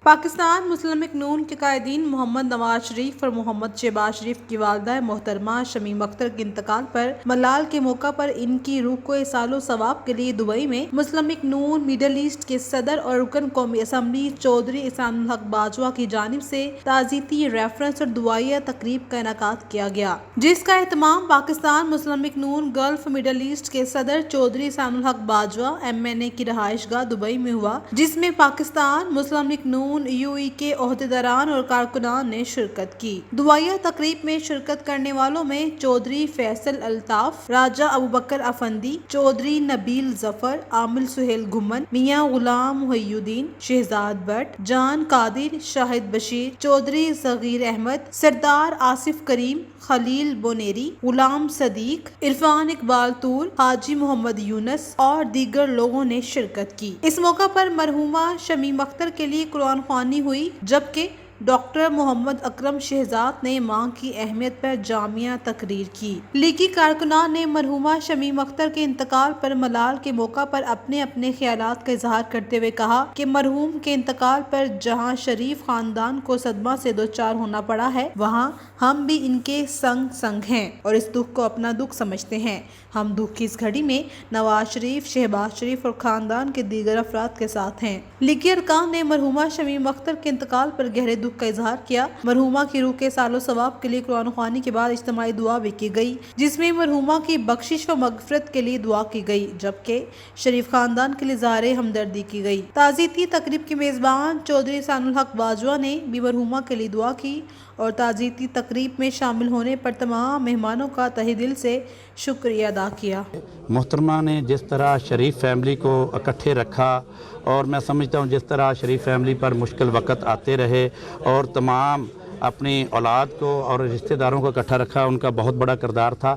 پاکستان مسلم league نون کے قائدین محمد نواز شریف اور محمد شہباز شریف کی والدہ محترمہ شمیم اختر کے انتقال پر ملال کے موقع پر ان کی روح کو احسان و ثواب کے لیے دبئی میں مسلم لیگ نون مڈل ایسٹ کے صدر اور رکن قومی اسمبلی چودھری احسان الحق باجوہ کی جانب سے تعزیتی ریفرنس اور دعائیہ تقریب کا انعقاد کیا گیا، جس کا اہتمام پاکستان مسلم لیگ نون گلف مڈل ایسٹ کے صدر چودھری احسان الحق باجوہ MNA کی رہائش گاہ دبئی میں ہوا، جس میں پاکستان مسلم لیگ نون UAE کے عہدیداران اور کارکنان نے شرکت کی۔ دعائیہ تقریب میں شرکت کرنے والوں میں چودھری فیصل الطاف، راجہ ابوبکر افندی، چودھری نبیل ظفر، عامل سہیل گھمن، میاں غلام محی الدین، شہزاد بٹ، جان قادر، شاہد بشیر، چودھری صغیر احمد، سردار آصف کریم، خلیل بونیری، غلام صدیق، عرفان اقبال طور، حاجی محمد یونس اور دیگر لوگوں نے شرکت کی۔ اس موقع پر مرحومہ شمیم اختر کے لیے قرآن خوانی ہوئی، جبکہ ڈاکٹر محمد اکرم شہزاد نے ماں کی اہمیت پر جامعہ تقریر کی۔ لیگی کارکنان نے مرحومہ شمیم اختر کے انتقال پر ملال کے موقع پر اپنے اپنے خیالات کا اظہار کرتے ہوئے کہا کہ مرحوم کے انتقال پر جہاں شریف خاندان کو صدمہ سے دوچار ہونا پڑا ہے، وہاں ہم بھی ان کے سنگ ہیں اور اس دکھ کو اپنا دکھ سمجھتے ہیں۔ ہم دکھ کی اس گھڑی میں نواز شریف، شہباز شریف اور خاندان کے دیگر افراد کے ساتھ ہیں۔ لیگی ارکان نے مرحومہ شمیم اختر کے انتقال پر گہرے دکھ کا اظہار کیا۔ مرحومہ کی روح کے احسان و ثواب کے لیے قرآن خوانی کے بعد اجتماعی دعا بھی کی گئی، جس میں مرحومہ کی بخشش و مغفرت کے لیے دعا کی گئی، جبکہ شریف خاندان کے لیے اظہار ہمدردی کی گئی۔ تعزیتی تقریب کے میزبان چودھری احسان الحق باجوہ نے بھی مرحومہ کے لیے دعا کی اور تعزیتی تقریب میں شامل ہونے پر تمام مہمانوں کا تہہ دل سے شکریہ ادا کیا۔ محترمہ نے جس طرح شریف فیملی کو اکٹھے رکھا اور میں سمجھتا ہوں جس طرح شریف فیملی پر مشکل وقت آتے رہے اور تمام اپنی اولاد کو اور رشتہ داروں کو اکٹھا رکھا، ان کا بہت بڑا کردار تھا۔